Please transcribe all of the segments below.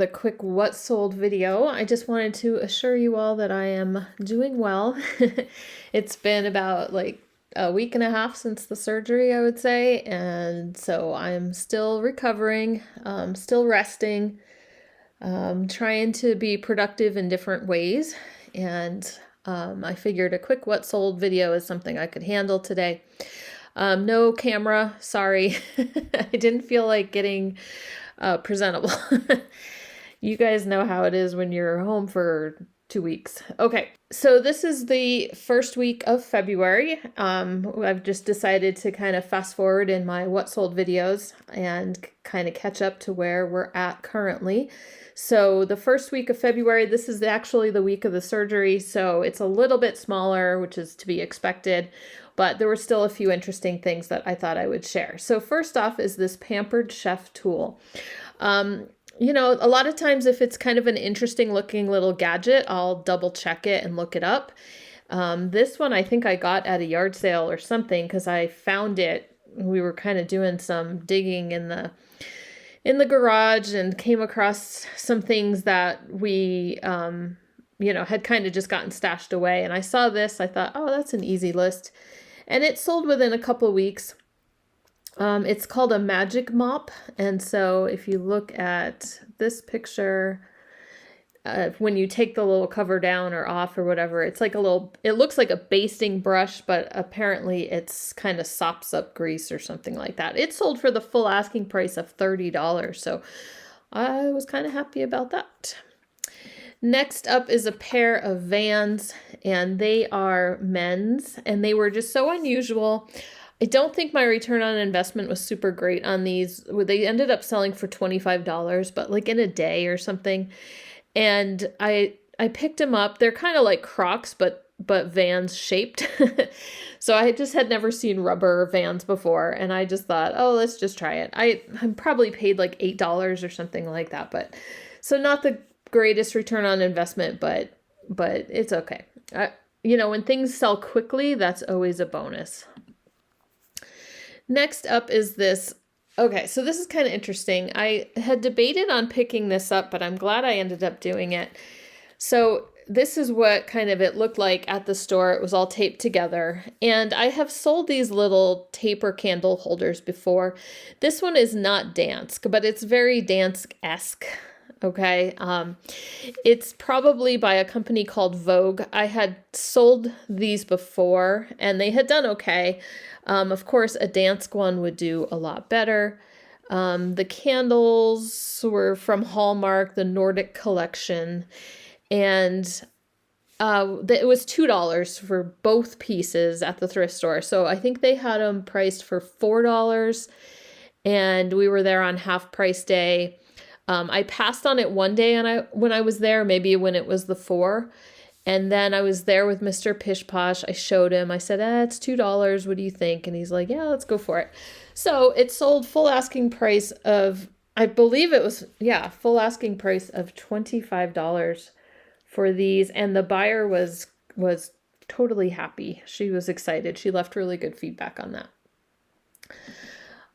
The quick what sold video. I just wanted to assure you all that I am doing well. It's been about like a week and a half since the surgery, I would say, and so I'm still recovering, still resting, trying to be productive in different ways, and I figured a quick what sold video is something I could handle today. No camera, sorry. I didn't feel like getting presentable. You guys know how it is when you're home for 2 weeks. Okay, so this is the first week of February. I've just decided to kind of fast forward in my what sold videos and kind of catch up to where we're at currently. So the first week of February, this is actually the week of the surgery, so it's a little bit smaller, which is to be expected, but there were still a few interesting things that I thought I would share. So first off is this Pampered Chef tool. You know, a lot of times if it's kind of an interesting looking little gadget, I'll double check it and look it up. This one I think I got at a yard sale or something because I found it. We were kind of doing some digging in the garage and came across some things that we, had kind of just gotten stashed away. And I saw this, I thought, oh, that's an easy list. And it sold within a couple of weeks. It's called a magic mop. And so if you look at this picture, when you take the little cover down or off or whatever, it's like it looks like a basting brush, but apparently it's kind of sops up grease or something like that. It sold for the full asking price of $30. So I was kind of happy about that. Next up is a pair of Vans, and they are men's, and they were just so unusual. I don't think my return on investment was super great on these. They ended up selling for $25, but like in a day or something. And I picked them up. They're kind of like Crocs, but Vans shaped. So I just had never seen rubber Vans before, and I just thought, oh, let's just try it. I probably paid like $8 or something like that, but so not the greatest return on investment, but it's okay. When things sell quickly, that's always a bonus. Next up is this. Okay, so this is kind of interesting. I had debated on picking this up, but I'm glad I ended up doing it. So this is what kind of it looked like at the store. It was all taped together. And I have sold these little taper candle holders before. This one is not Dansk, but it's very Dansk-esque. Okay, it's probably by a company called Vogue. I had sold these before and they had done okay. Of course, a Dansk one would do a lot better. The candles were from Hallmark, the Nordic collection, and it was $2 for both pieces at the thrift store. So I think they had them priced for $4, and we were there on half price day. I passed on it one day when I was there, maybe when it was the 4. And then I was there with Mr. Pish Posh. I showed him. I said, it's $2. What do you think? And he's like, yeah, let's go for it. So it sold full asking price of, I believe it was, full asking price of $25 for these. And the buyer was totally happy. She was excited. She left really good feedback on that.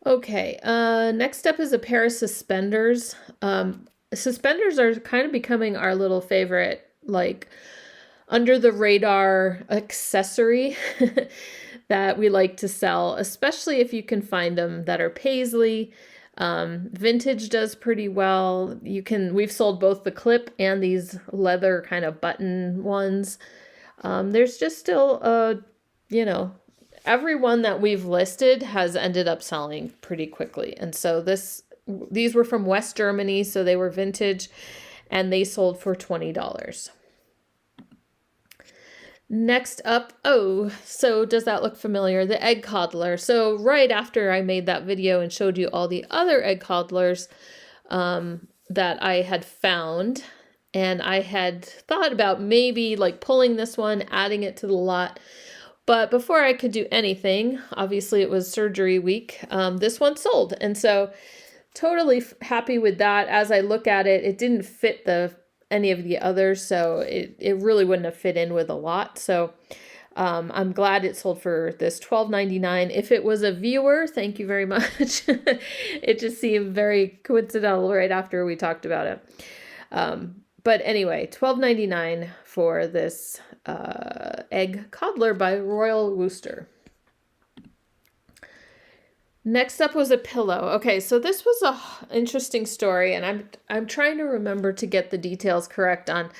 Okay, next up is a pair of suspenders. Suspenders are kind of becoming our little favorite, like, under the radar accessory that we like to sell, especially if you can find them that are paisley. Vintage does pretty well. We've sold both the clip and these leather kind of button ones. There's just still every one that we've listed has ended up selling pretty quickly. And so these were from West Germany, so they were vintage, and they sold for $20. Next up, so does that look familiar? The egg coddler. So right after I made that video and showed you all the other egg coddlers that I had found, and I had thought about maybe like pulling this one, adding it to the lot. But before I could do anything, obviously it was surgery week, this one sold. And so totally happy with that. As I look at it, it didn't fit any of the others, so it really wouldn't have fit in with a lot. So I'm glad it sold for this $12.99. If it was a viewer, thank you very much. It just seemed very coincidental right after we talked about it. But anyway, $12.99 for this egg coddler by Royal Wooster. Next up was a pillow. Okay, so this was a interesting story, and I'm trying to remember to get the details correct on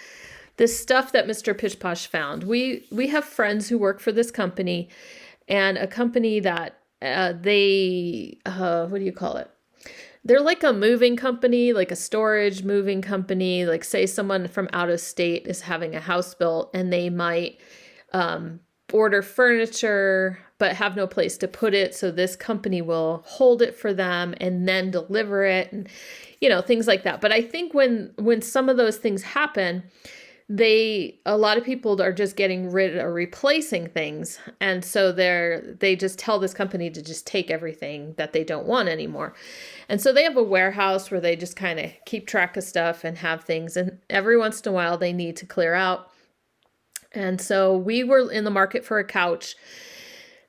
this stuff that Mr. Pish Posh found. We have friends who work for this company, and a company that what do you call it? They're like a moving company, like a storage moving company. Like say someone from out of state is having a house built, and they might order furniture but have no place to put it, so this company will hold it for them and then deliver it, and things like that. But I think when some of those things happen, a lot of people are just getting rid or replacing things, and so they just tell this company to just take everything that they don't want anymore. And so they have a warehouse where they just kind of keep track of stuff and have things, and every once in a while they need to clear out. And so we were in the market for a couch.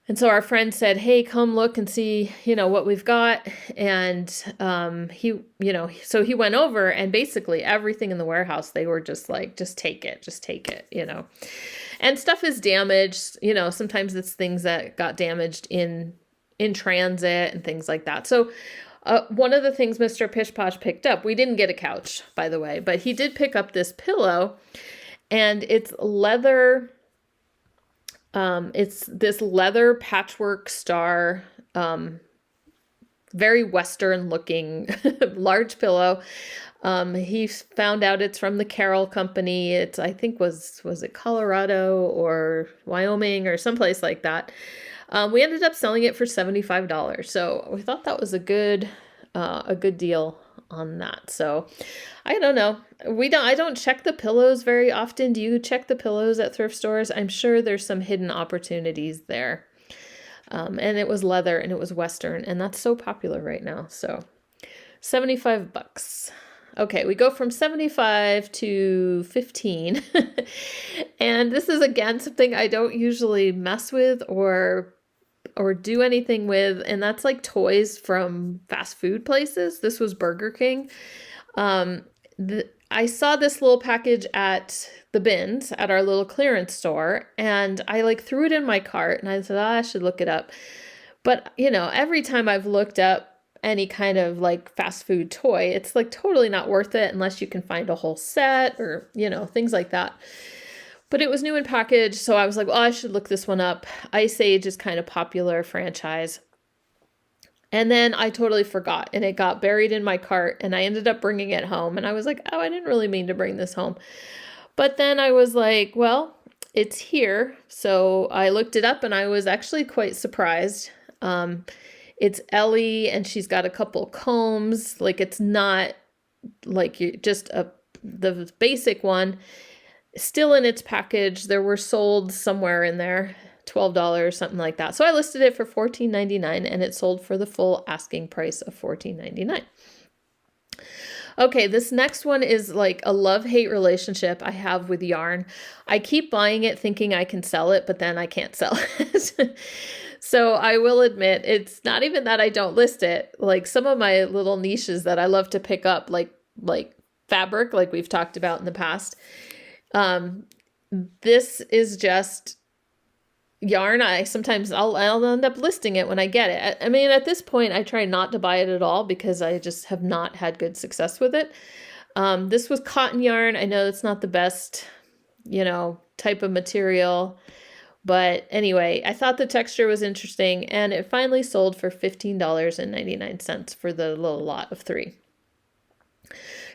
And so our friend said, hey, come look and see, what we've got. And so he went over, and basically everything in the warehouse, they were just like, just take it. And stuff is damaged. Sometimes it's things that got damaged in transit and things like that. So one of the things Mr. Pish Posh picked up, we didn't get a couch, by the way, but he did pick up this pillow. And it's leather. It's this leather patchwork star, very Western looking large pillow. He found out it's from the Carroll Company. It's, I think was it Colorado or Wyoming or someplace like that. We ended up selling it for $75. So we thought that was a good deal on that. So I don't know. I don't check the pillows very often. Do you check the pillows at thrift stores? I'm sure there's some hidden opportunities there. And it was leather and it was Western, and that's so popular right now. So $75. Okay, we go from 75 to 15. And this is again something I don't usually mess with or do anything with, and that's like toys from fast food places. This was Burger King. I saw this little package at the bins at our little clearance store, and I threw it in my cart, and I said, I should look it up. But every time I've looked up any kind of fast food toy, it's totally not worth it unless you can find a whole set or things like that. But it was new in package, so I was like, well, I should look this one up. Ice Age is kind of popular franchise. And then I totally forgot, and it got buried in my cart, and I ended up bringing it home. And I was like, oh, I didn't really mean to bring this home. But then I was like, well, it's here. So I looked it up, and I was actually quite surprised. It's Ellie, and she's got a couple combs. It's not the basic one. Still in its package. There were sold somewhere in there, $12, something like that. So I listed it for $14.99, and it sold for the full asking price of $14.99. Okay, this next one is a love-hate relationship I have with yarn. I keep buying it thinking I can sell it, but then I can't sell it. So I will admit, it's not even that I don't list it. Some of my little niches that I love to pick up, like fabric, like we've talked about in the past. This is just yarn. I'll end up listing it when I get it. I mean, at this point, I try not to buy it at all because I just have not had good success with it. This was cotton yarn. I know it's not the best, type of material, but anyway, I thought the texture was interesting, and it finally sold for $15.99 for the little lot of 3.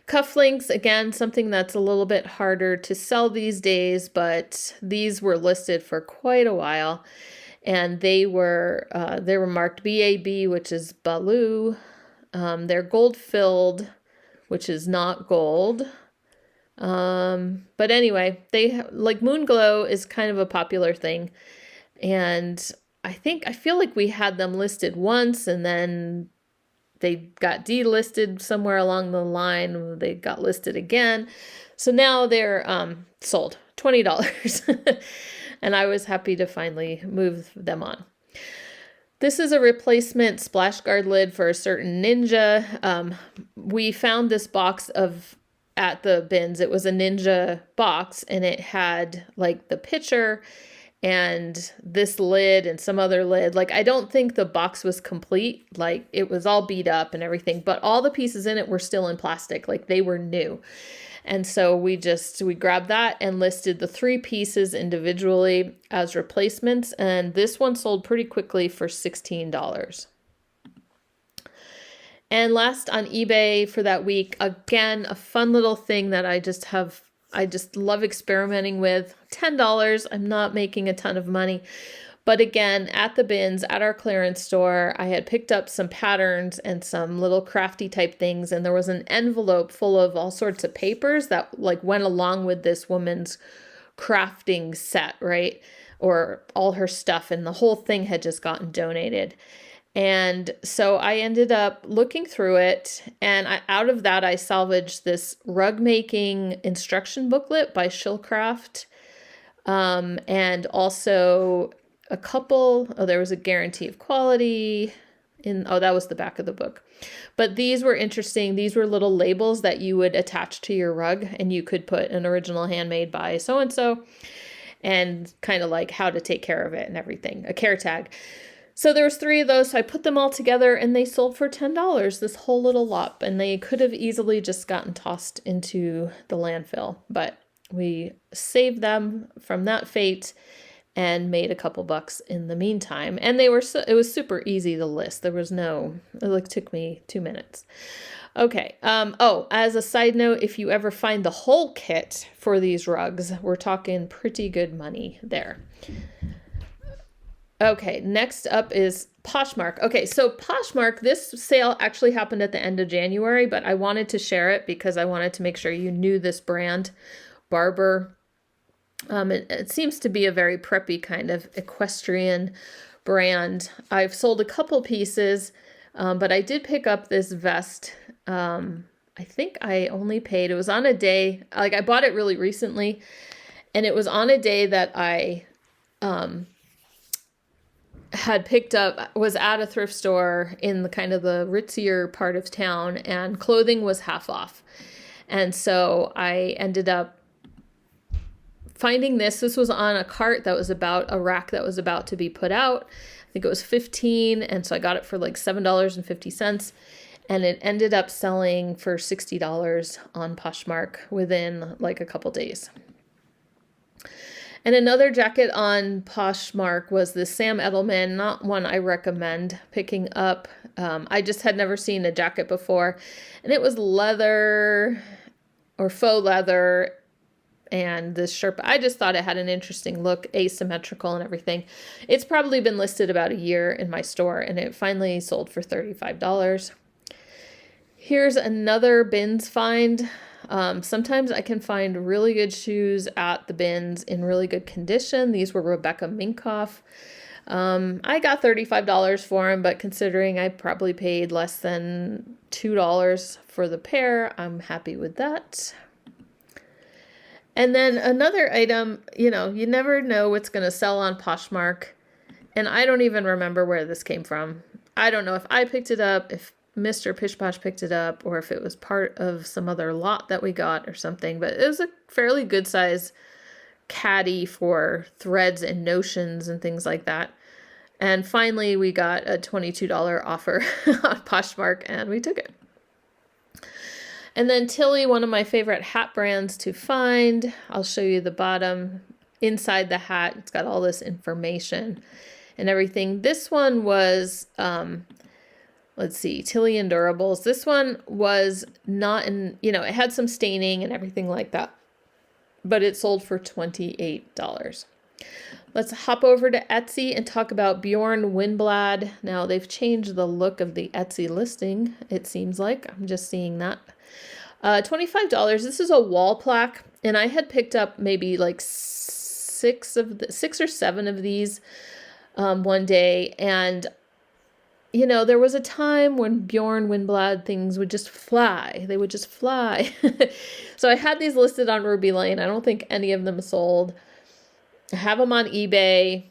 Cufflinks, again, something that's a little bit harder to sell these days, but these were listed for quite a while, and they were marked BAB, which is Baloo. They're gold filled, which is not gold. But anyway, they Moon Glow is kind of a popular thing, and I feel like we had them listed once, and then they got delisted somewhere along the line. They got listed again. So now they're sold $20. and I was happy to finally move them on. This is a replacement splash guard lid for a certain Ninja. We found this box at the bins. It was a Ninja box, and it had like the pitcher and this lid and some other lid. Like, I don't think the box was complete. Like, it was all beat up and everything, but all the pieces in it were still in plastic. Like, they were new. And so we grabbed that and listed the 3 pieces individually as replacements. And this one sold pretty quickly for $16. And last on eBay for that week, again, a fun little thing that I just love experimenting with. $10. I'm not making a ton of money. But again, at the bins, at our clearance store, I had picked up some patterns and some little crafty type things. And there was an envelope full of all sorts of papers that like went along with this woman's crafting set, right? Or all her stuff. And the whole thing had just gotten donated. And so I ended up looking through it, and out of that, I salvaged this rug making instruction booklet by Shillcraft, and also a couple, there was a guarantee of quality that was the back of the book. But these were interesting. These were little labels that you would attach to your rug, and you could put an original handmade by so-and-so, and kind of like how to take care of it and everything, a care tag. So there was 3 of those, so I put them all together and they sold for $10, this whole little lot, and they could have easily just gotten tossed into the landfill, but we saved them from that fate and made a couple bucks in the meantime. And it was super easy to list. There was it took me 2 minutes. Okay. As a side note, if you ever find the whole kit for these rugs, we're talking pretty good money there. Okay, next up is Poshmark. Okay, so Poshmark, this sale actually happened at the end of January, but I wanted to share it because I wanted to make sure you knew this brand, Barber. It seems to be a very preppy kind of equestrian brand. I've sold a couple pieces, but I did pick up this vest. I think I only paid, it was on a day, like I bought it really recently, and it was on a day that I had picked up, was at a thrift store in the kind of the ritzier part of town, and clothing was half off. And so I ended up finding this. This was on a cart that was about a rack that was about to be put out. I think it was $15, and so I got it for like $7.50, and it ended up selling for $60 on Poshmark within like a couple days. And another jacket on Poshmark was the Sam Edelman, not one I recommend picking up. I just had never seen a jacket before, and it was leather or faux leather, and this Sherpa, I just thought it had an interesting look, asymmetrical and everything. It's probably been listed about a year in my store, and it finally sold for $35. Here's another bins find. Sometimes I can find really good shoes at the bins in really good condition. These were Rebecca Minkoff. I got $35 for them, but considering I probably paid less than $2 for the pair, I'm happy with that. And then another item, you never know what's going to sell on Poshmark. And I don't even remember where this came from. I don't know if I picked it up, if Mr. Pish Posh picked it up, or if it was part of some other lot that we got or something, but it was a fairly good size caddy for threads and notions and things like that. And finally, we got a $22 offer on Poshmark, and we took it. And then Tilly, one of my favorite hat brands to find. I'll show you the bottom. Inside the hat, it's got all this information and everything. This one was... let's see, Tilly Endurables. This one was not it had some staining and everything like that, but it sold for $28. Let's hop over to Etsy and talk about Bjorn Windblad. Now, they've changed the look of the Etsy listing, it seems like. I'm just seeing that. $25. This is a wall plaque, and I had picked up maybe like 6 or 7 of these one day, and there was a time when Bjorn Windblad things would just fly. They would just fly. So I had these listed on Ruby Lane. I don't think any of them sold. I have them on eBay,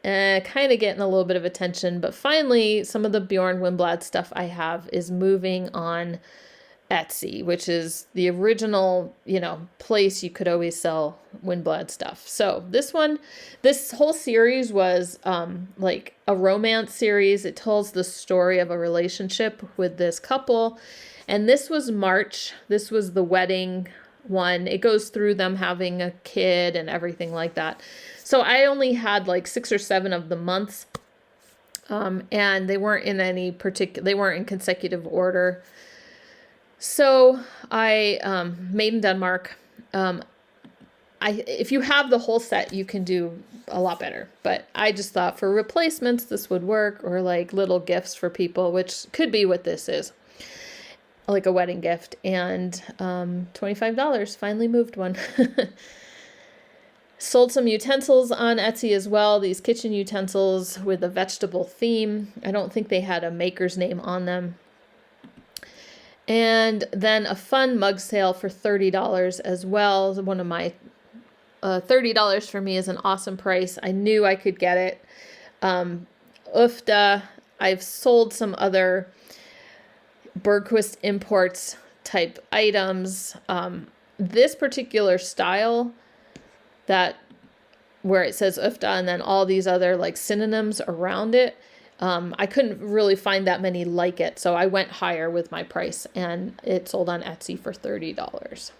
kind of getting a little bit of attention, but finally some of the Bjorn Wimblad stuff I have is moving on Etsy, which is the original, place you could always sell Windblad stuff. So this whole series was like a romance series. It tells the story of a relationship with this couple. And this was March. This was the wedding one. It goes through them having a kid and everything like that. So I only had like 6 or 7 of the months. And they weren't in they weren't in consecutive order. So I, made in Denmark, if you have the whole set, you can do a lot better, but I just thought for replacements, this would work, or like little gifts for people, which could be what this is, like a wedding gift. And, $25, finally moved one. Sold some utensils on Etsy as well. These kitchen utensils with a vegetable theme. I don't think they had a maker's name on them. And then a fun mug sale for $30 as well. One of my $30 for me is an awesome price. I knew I could get it. Ufta. I've sold some other Bergquist Imports type items. This particular style where it says Ufta and then all these other like synonyms around it, I couldn't really find that many like it, so I went higher with my price, and it sold on Etsy for $30.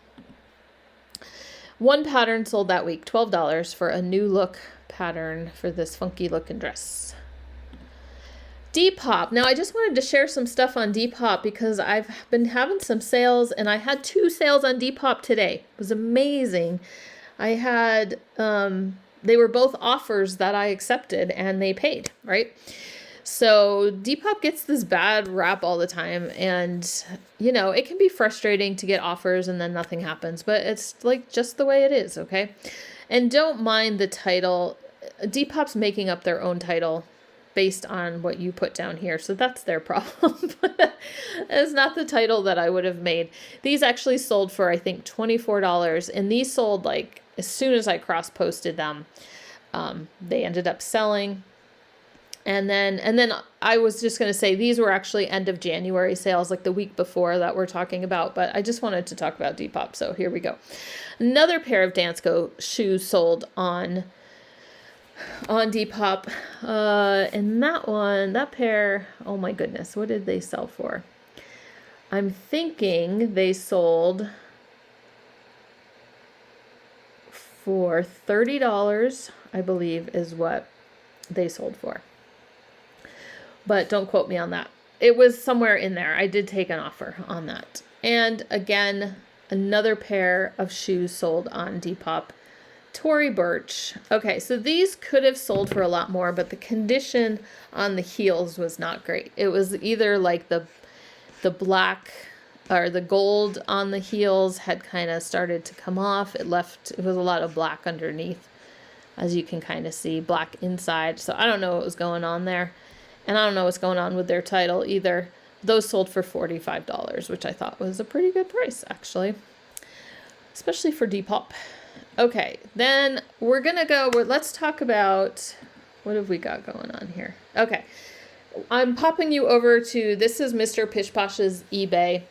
One pattern sold that week, $12 for a new look pattern for this funky looking dress. Depop. Now, I just wanted to share some stuff on Depop because I've been having some sales, and I had 2 sales on Depop today. It was amazing. I had, they were both offers that I accepted, and they paid, right? So Depop gets this bad rap all the time, and it can be frustrating to get offers and then nothing happens, but it's like just the way it is, okay? And don't mind the title. Depop's making up their own title based on what you put down here, so that's their problem. It's not the title that I would have made. These actually sold for, I think, $24, and these sold like as soon as I cross-posted them. They ended up selling. And then I was just going to say these were actually end of January sales, like the week before that we're talking about, but I just wanted to talk about Depop, so here we go. Another pair of Dansko shoes sold on Depop, and that pair, oh my goodness, what did they sell for? I'm thinking they sold for $30, I believe is what they sold for. But don't quote me on that. It was somewhere in there. I did take an offer on that. And again, another pair of shoes sold on Depop. Tory Burch. Okay, so these could have sold for a lot more, but the condition on the heels was not great. It was either like the black or the gold on the heels had kind of started to come off. It was a lot of black underneath, as you can kind of see, black inside. So I don't know what was going on there. And I don't know what's going on with their title either. Those sold for $45, which I thought was a pretty good price, actually, especially for Depop. Okay, then we're going to let's talk about, what have we got going on here? Okay, I'm popping you over to, this is Mr. Pish Posh's eBay,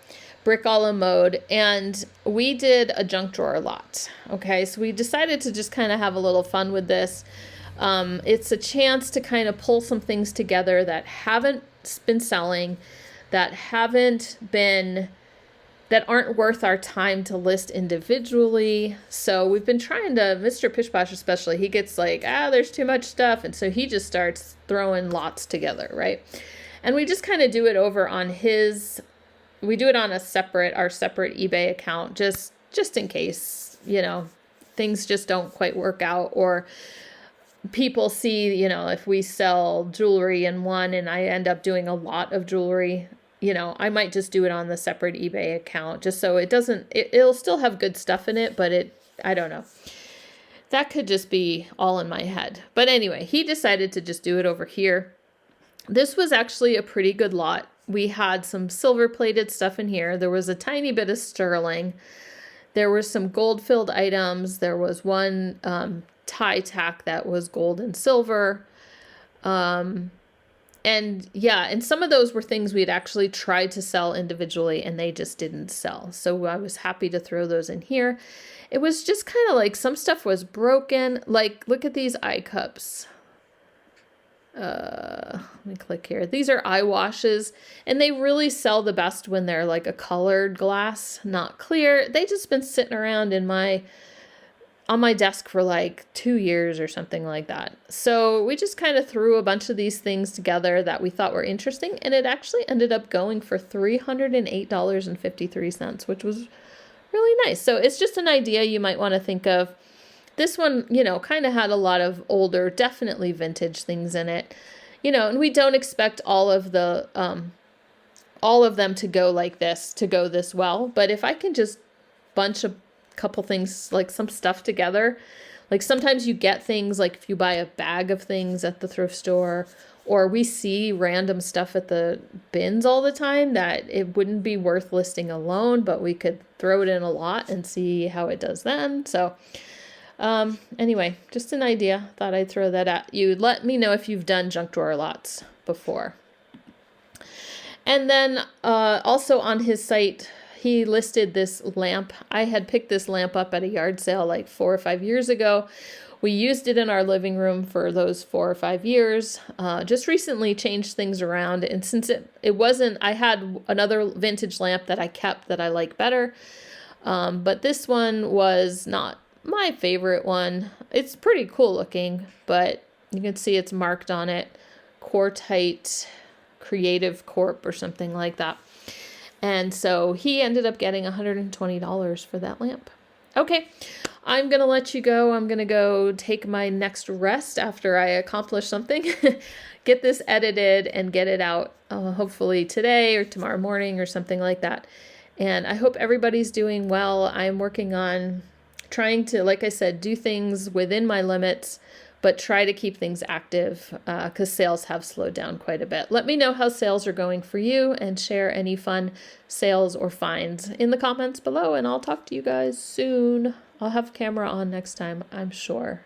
Brick a la Mode, and we did a junk drawer lot. Okay, so we decided to just kind of have a little fun with this. It's a chance to kind of pull some things together that haven't been selling, that aren't worth our time to list individually. So we've been trying to, Mr. Pishposh especially, he gets like, there's too much stuff. And so he just starts throwing lots together, right? And we just kind of do it over on we do it on our separate eBay account, just in case, things just don't quite work out, or people see, if we sell jewelry in one and I end up doing a lot of jewelry, I might just do it on the separate eBay account, just so it'll still have good stuff in it, but I don't know. That could just be all in my head. But anyway, he decided to just do it over here. This was actually a pretty good lot. We had some silver-plated stuff in here. There was a tiny bit of sterling. There were some gold-filled items. There was one tie tack that was gold and silver. And yeah, and some of those were things we had actually tried to sell individually and they just didn't sell. So I was happy to throw those in here. It was just kind of like some stuff was broken. Like, look at these eye cups. Let me click here. These are eye washes, and they really sell the best when they're like a colored glass, not clear. They just been sitting around in on my desk for like 2 years or something like that. So we just kind of threw a bunch of these things together that we thought were interesting, and it actually ended up going for $308.53, which was really nice. So it's just an idea you might want to think of. This one, you know, kind of had a lot of older, definitely vintage things in it, you know, and we don't expect all of them to go like this, to go this well. But if I can just bunch a couple things, like some stuff together, like sometimes you get things, like if you buy a bag of things at the thrift store, or we see random stuff at the bins all the time that it wouldn't be worth listing alone, but we could throw it in a lot and see how it does then. So anyway, just an idea. Thought I'd throw that at you. Let me know if you've done junk drawer lots before. And then also on his site, he listed this lamp. I had picked this lamp up at a yard sale like 4 or 5 years ago. We used it in our living room for those 4 or 5 years. Just recently changed things around. And since it wasn't, I had another vintage lamp that I kept that I like better. But this one was not my favorite one. It's pretty cool looking, but you can see it's marked on it, Quartite Creative Corp or something like that. And so he ended up getting $120 for that lamp. Okay, I'm going to let you go. I'm going to go take my next rest after I accomplish something. Get this edited and get it out hopefully today or tomorrow morning or something like that. And I hope everybody's doing well. I'm working on trying to, like I said, do things within my limits, but try to keep things active because sales have slowed down quite a bit. Let me know how sales are going for you and share any fun sales or finds in the comments below, and I'll talk to you guys soon. I'll have camera on next time, I'm sure.